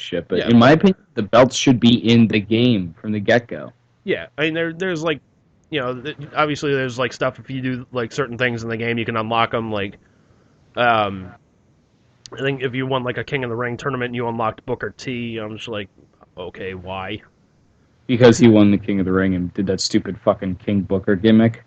shit. But in my opinion, the belts should be in the game from the get-go. Yeah, I mean, there's like, obviously there's like stuff if you do like certain things in the game, you can unlock them. Like, I think if you won like a King of the Ring tournament, and you unlocked Booker T. I'm just like, okay, why? Because he won the King of the Ring and did that stupid fucking King Booker gimmick.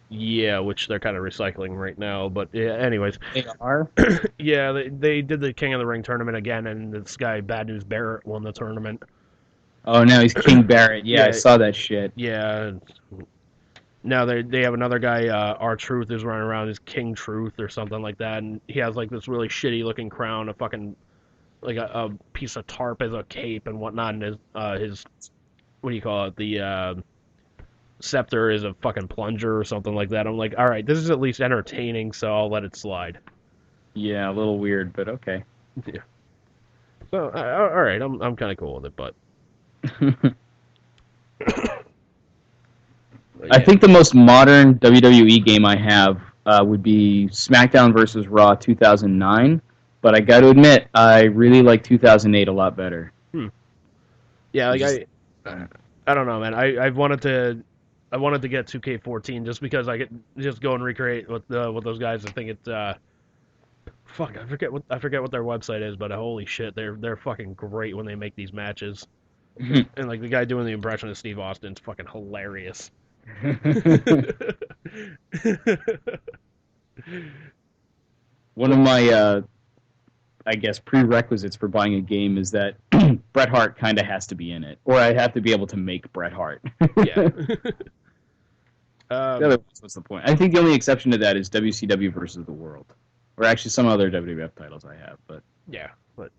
Yeah, which they're kind of recycling right now. But yeah, anyways. They are? Yeah, they did the King of the Ring tournament again, and this guy, Bad News Barrett, won the tournament. Oh, now he's King Barrett. Yeah, I saw that shit. Yeah. Now they have another guy, R-Truth, is running around as King Truth or something like that, and he has like this really shitty looking crown, a fucking, like a piece of tarp as a cape and whatnot, and his what do you call it, the scepter is a fucking plunger or something like that. I'm like, alright, this is at least entertaining, so I'll let it slide. Yeah, a little weird, but okay. Yeah. So, alright, I'm kind of cool with it, but... I think the most modern WWE game I have would be SmackDown vs. Raw 2009, but I got to admit, I really like 2008 a lot better. Yeah, like I don't know, man. I wanted to get 2K14 just because I could just go and recreate what those guys. I think it's fuck. I forget what their website is, but holy shit, they're fucking great when they make these matches. And like the guy doing the impression of Steve Austin's fucking hilarious. One of my, I guess, prerequisites for buying a game is that Bret Hart kind of has to be in it, or I have to be able to make Bret Hart. Yeah. What's the point? I think the only exception to that is WCW versus the World, or actually some other WWF titles I have. But yeah, but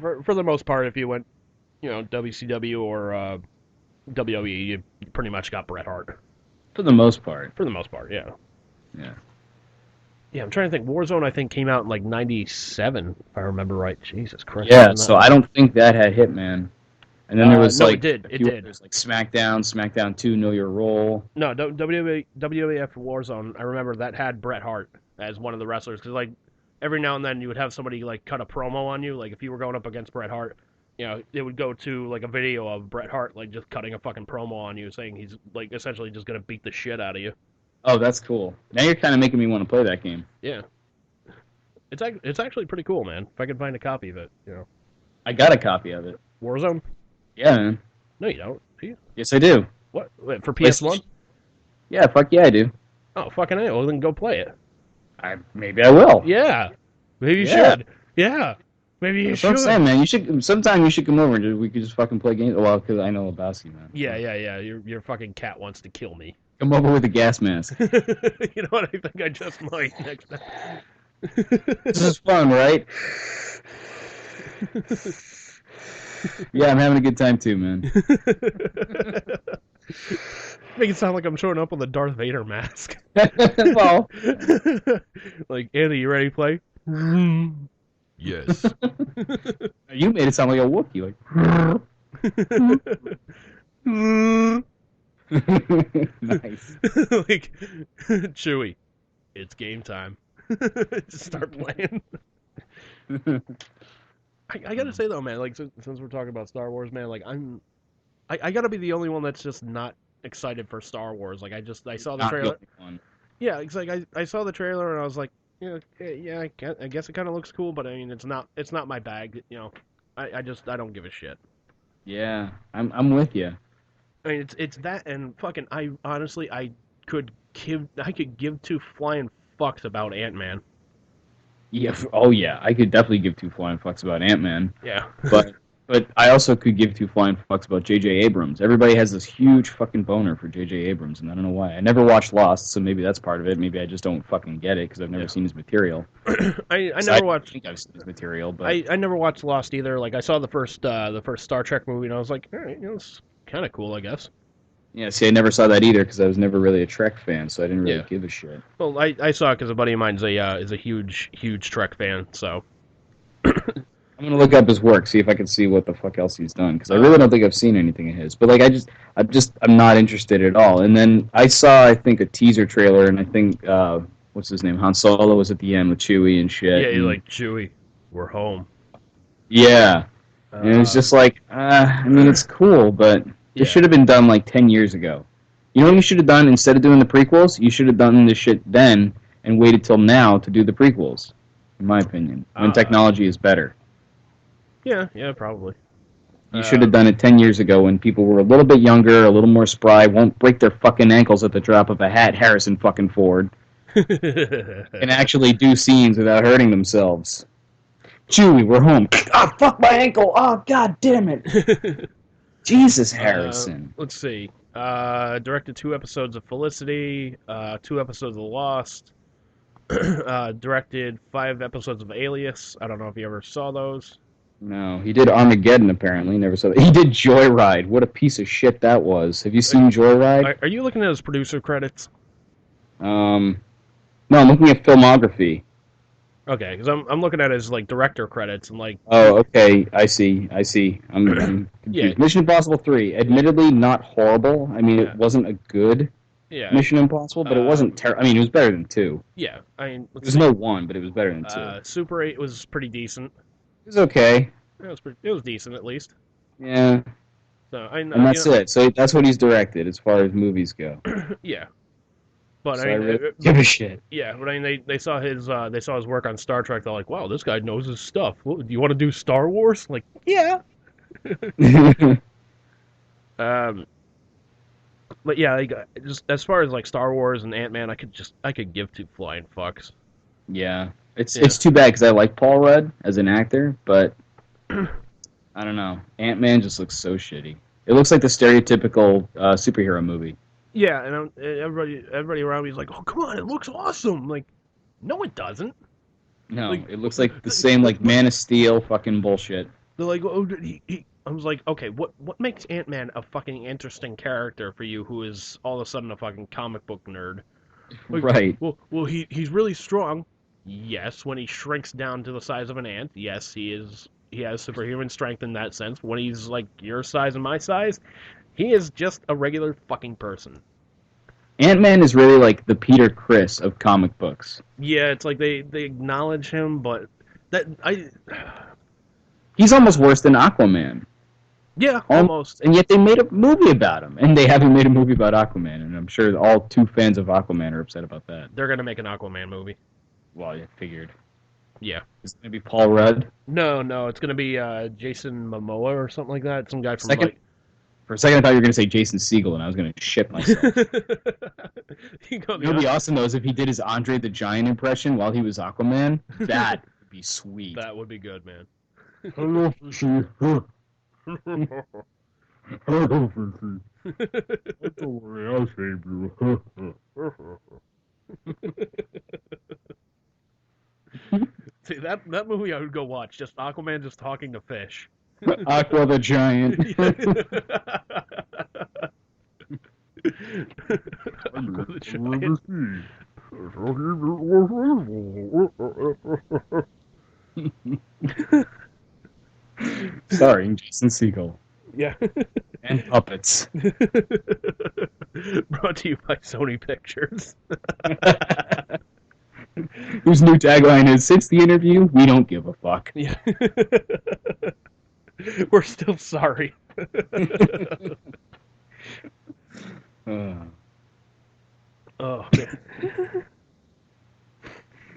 for the most part, if you went, WCW or WWE, you pretty much got Bret Hart. For the most part. For the most part, yeah. Yeah. Yeah, I'm trying to think. Warzone, I think, came out in like '97, if I remember right. Jesus Christ. Yeah, so I don't think that had Hitman. And then there was no, like it did. It did. There's like SmackDown 2, Know Your Role. No, WWF Warzone. I remember that had Bret Hart as one of the wrestlers because like every now and then you would have somebody like cut a promo on you. Like if you were going up against Bret Hart, it would go to like a video of Bret Hart like just cutting a fucking promo on you, saying he's like essentially just gonna beat the shit out of you. Oh, that's cool. Now you're kind of making me want to play that game. Yeah. It's actually pretty cool, man. If I could find a copy of it, I got a copy of it. Warzone? Yeah, man. No, you don't. Do you? Yes, I do. What? Wait, for PS1? Yeah, fuck yeah, I do. Oh, fucking A. Well, then go play it. Maybe I will. Yeah. Maybe you should. Yeah. Maybe you should. That's what I'm saying, man. Sometime you should come over and we could just fucking play games. Well, because I know Lebowski, man. Yeah. Your fucking cat wants to kill me. Come over with a gas mask. You know what? I think I just might next time. This is fun, right? Yeah, I'm having a good time too, man. Make it sound like I'm showing up on the Darth Vader mask. Well, like, Andy, you ready to play? Yes. You made it sound like a Wookiee, like. Nice. Like, Chewie, it's game time. Just start playing. I gotta say though, man, like since we're talking about Star Wars, man, like I gotta be the only one that's just not excited for Star Wars. Like I saw the trailer. Yeah, it's like I saw the trailer and I was like, I guess it kind of looks cool, but I mean it's not my bag. I don't give a shit. Yeah, I'm with you. I mean it's that and fucking I could give two flying fucks about Ant-Man. Yeah. Oh yeah, I could definitely give two flying fucks about Ant-Man. Yeah. But I also could give two flying fucks about J.J. Abrams. Everybody has this huge fucking boner for J.J. Abrams, and I don't know why. I never watched Lost, so maybe that's part of it. Maybe I just don't fucking get it because I've never seen his material. I never watched. I think I've seen his material, but I never watched Lost either. Like I saw the first Star Trek movie, and I was like, all right, it's kind of cool, I guess. Yeah, see, I never saw that either because I was never really a Trek fan, so I didn't really give a shit. Well, I saw it because a buddy of mine is a huge Trek fan, so. I'm gonna look up his work, see if I can see what the fuck else he's done, because I really don't think I've seen anything of his. But like, I'm not interested at all. And then I saw, I think, a teaser trailer, and I think what's his name, Han Solo was at the end with Chewie and shit. Yeah, you're like Chewie, we're home. Yeah, And it was just like, I mean, it's cool, but Yeah. it should have been done like 10 years ago. You know what you should have done? Instead of doing the prequels, you should have done this shit then and waited till now to do the prequels, in my opinion, when technology is better. Yeah, probably. You should have done it 10 years ago when people were a little bit younger, a little more spry, won't break their fucking ankles at the drop of a hat, Harrison fucking Ford, and actually do scenes without hurting themselves. Chewie, we're home. Ah, oh, fuck my ankle. Oh, god damn it. Jesus, Harrison. Let's see. Directed 2 episodes of Felicity, 2 episodes of Lost. Directed 5 episodes of Alias. I don't know if you ever saw those. No, he did Armageddon, apparently. Never saw that. He did Joyride. What a piece of shit that was. Have you seen Joyride? Are you looking at his producer credits? No, I'm looking at filmography. Okay, because I'm looking at his like director credits and like. Oh, okay. I see. I'm confused. Yeah. Mission Impossible 3. Admittedly, not horrible. I mean, it wasn't a good Mission Impossible, but it wasn't terrible. I mean, it was better than 2. Yeah, I mean, there's no 1, but it was better than 2. Super 8 was pretty decent. It was okay. It was decent at least. Yeah. So I know, and that's it. So that's what he's directed as far as movies go. Yeah. But so I mean, really give a shit. Yeah, but I mean, they saw his work on Star Trek. They're like, wow, this guy knows his stuff. Well, do you want to do Star Wars? Like, yeah. But yeah, like, just as far as like Star Wars and Ant-Man, I could give 2 flying fucks. Yeah, it's too bad because I like Paul Rudd as an actor, but I don't know. Ant-Man just looks so shitty. It looks like the stereotypical superhero movie. Yeah, and everybody around me is like, "Oh, come on, it looks awesome!" Like, no, it doesn't. No, like, it looks like the same like Man of Steel fucking bullshit. They're like, "Oh, I was like, okay, what makes Ant-Man a fucking interesting character for you, who is all of a sudden a fucking comic book nerd?" Like, right. Well, he's really strong. Yes, when he shrinks down to the size of an ant, yes, he is. He has superhuman strength in that sense. When he's like your size and my size, he is just a regular fucking person. Ant-Man is really like the Peter Criss of comic books. Yeah, it's like they acknowledge him, but he's almost worse than Aquaman. Yeah, almost. And yet they made a movie about him, and they haven't made a movie about Aquaman, and I'm sure all 2 fans of Aquaman are upset about that. They're gonna make an Aquaman movie. Well, I figured. Yeah. Is it gonna be Paul Rudd? No, it's gonna be Jason Momoa or something like that. Some guy from For a second, I thought you were gonna say Jason Segel, and I was gonna shit myself. It would be awesome though, is if he did his Andre the Giant impression while he was Aquaman. That would be sweet. That would be good, man. Hello, Fishy. Hello, Fishy. Don't worry, I'll save you. See, that movie I would go watch. Just Aquaman just talking to fish. Aqua the Giant. Aqua the Giant. Starring Jason Segel. Yeah. And puppets. Brought to you by Sony Pictures. Whose new tagline is, "Since the interview, we don't give a fuck." Yeah. We're still sorry. Oh, man.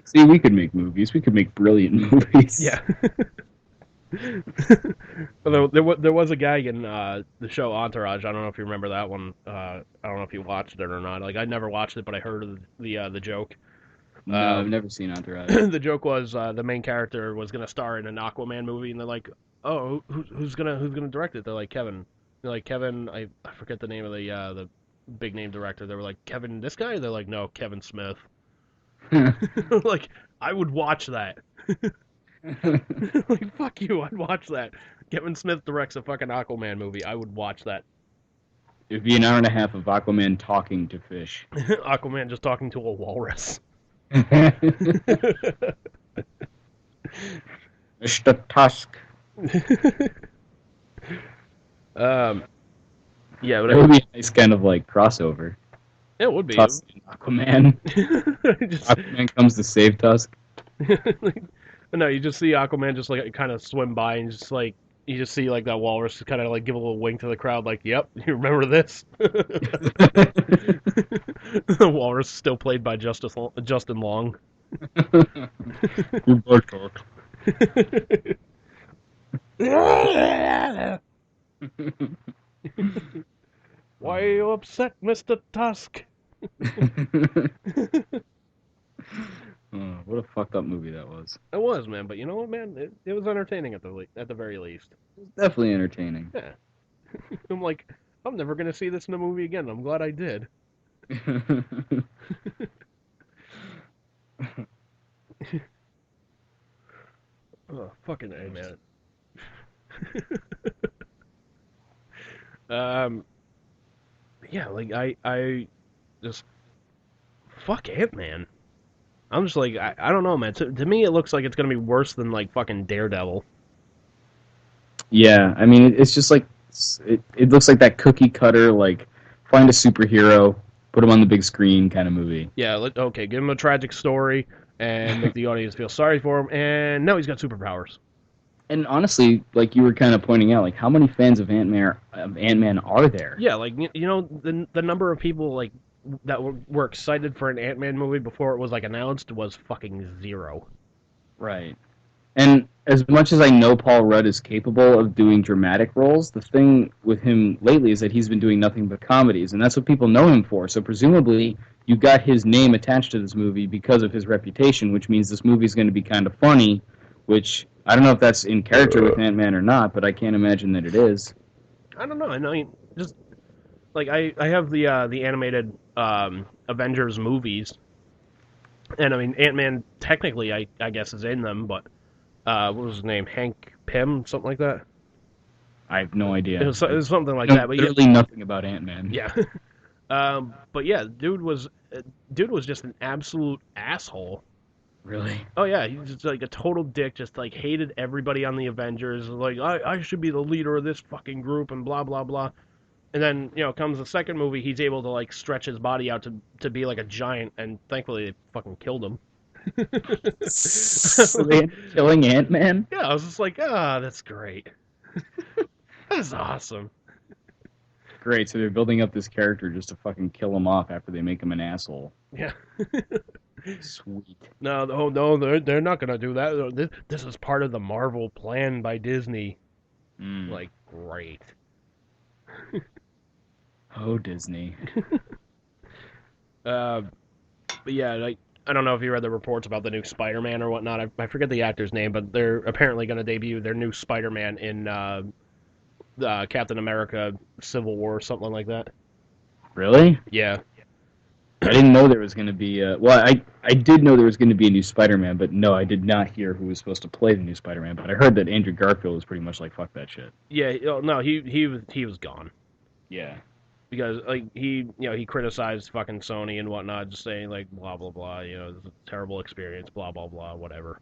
See, we could make movies. We could make brilliant movies. Yeah. Although there was a guy in the show Entourage. I don't know if you remember that one. I don't know if you watched it or not. Like, I never watched it, but I heard of the joke. No, I've never seen Entourage. The joke was the main character was gonna star in an Aquaman movie, and they're like, "Oh, who's gonna direct it?" They're like, "Kevin." They're like, "Kevin." I forget the name of the big name director. They were like, "Kevin, this guy." They're like, "No, Kevin Smith." Like, I would watch that. Like, fuck you, I'd watch that. Kevin Smith directs a fucking Aquaman movie. I would watch that. It'd be an hour and a half of Aquaman talking to fish. Aquaman just talking to a walrus. Mr. Tusk. Yeah, but it would be a nice kind of like crossover. It would be. Tusk and Aquaman. Aquaman comes to save Tusk. No, you just see Aquaman just like kind of swim by and just like you just see like that walrus kind of like give a little wink to the crowd, like, "Yep, you remember this?" The walrus still played by Justin Long. Why are you upset, Mr. Tusk? Oh, what a fucked up movie that was. It was, man, but you know what, man? It was entertaining at the very least. It was definitely entertaining. Yeah. I'm like, I'm never gonna see this in a movie again. I'm glad I did. Oh, fucking A, man. Yeah, like I just fuck Ant-Man. I'm just like, I don't know, man. To me, it looks like it's gonna be worse than like fucking Daredevil. Yeah, I mean, it's just like it looks like that cookie cutter, like find a superhero, put him on the big screen kind of movie. Yeah, okay, give him a tragic story and make the audience feel sorry for him, and now he's got superpowers. And honestly, like you were kind of pointing out, like how many fans of Ant-Man are there? Yeah, like you know the number of people like that were excited for an Ant-Man movie before it was like announced was fucking zero. Right. And as much as I know Paul Rudd is capable of doing dramatic roles, the thing with him lately is that he's been doing nothing but comedies, and that's what people know him for. So presumably, you got his name attached to this movie because of his reputation, which means this movie is going to be kind of funny, which I don't know if that's in character with Ant-Man or not, but I can't imagine that it is. I don't know. I know, just like I have the animated Avengers movies, and I mean Ant-Man technically I guess is in them, but what was his name? Hank Pym, something like that. I have no idea. It was something like I know that. But literally nothing about Ant-Man. yeah. But yeah, dude was just an absolute asshole. Really? Oh yeah, he's just like a total dick. Just like hated everybody on the Avengers. Like I should be the leader of this fucking group and blah blah blah. And then comes the second movie. He's able to like stretch his body out to be like a giant, and thankfully they fucking killed him. So they ended up killing Ant-Man? Yeah, I was just like, that's great. That's awesome. Great, so they're building up this character just to fucking kill him off after they make him an asshole. Yeah. Sweet. No, they're not gonna do that. This is part of the Marvel plan by Disney. Like, great. Oh, Disney. But yeah, like I don't know if you read the reports about the new Spider-Man or whatnot. I forget the actor's name, but they're apparently going to debut their new Spider-Man in Captain America: Civil War or something like that. Really? Yeah. I didn't know there was going to be... well, I did know there was going to be a new Spider-Man, but no, I did not hear who was supposed to play the new Spider-Man, but I heard that Andrew Garfield was pretty much like, fuck that shit. Yeah, no, he was gone. Yeah. Because like he criticized fucking Sony and whatnot, just saying like blah blah blah, it's a terrible experience, blah blah blah, whatever.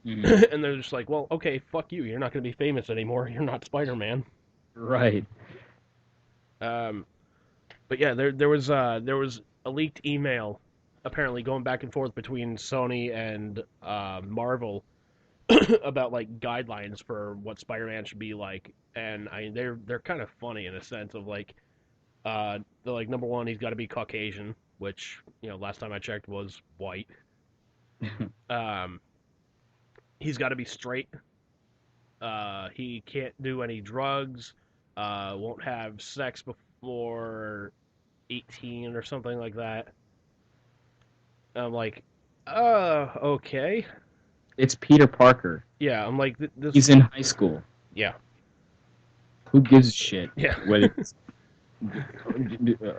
Mm-hmm. And they're just like, well, okay, fuck you, you're not going to be famous anymore, you're not Spider-Man. Right. But yeah, there was a leaked email apparently going back and forth between Sony and Marvel about like guidelines for what Spider-Man should be like, and they're kind of funny in a sense of like. They're like, number one, he's got to be Caucasian, which, last time I checked was white. He's got to be straight. He can't do any drugs. Won't have sex before 18 or something like that. I'm like, okay. It's Peter Parker. Yeah, I'm like, he's in high school. Yeah. Who gives a shit? Yeah. Whether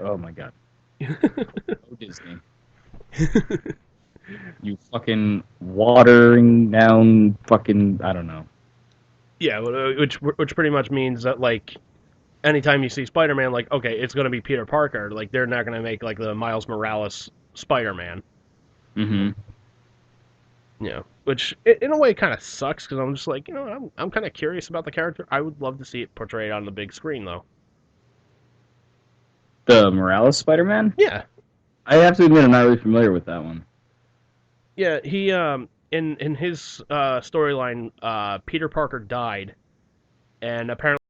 oh my god. Oh, Disney. You fucking watering down fucking, I don't know. Yeah, which pretty much means that like anytime you see Spider-Man, like, okay, it's going to be Peter Parker. Like, they're not going to make like the Miles Morales Spider-Man. Mm-hmm. Which in a way kind of sucks because I'm just like, I'm kind of curious about the character. I would love to see it portrayed on the big screen though. The Morales Spider-Man? Yeah. I have to admit I'm not really familiar with that one. Yeah, he in his storyline, Peter Parker died, and apparently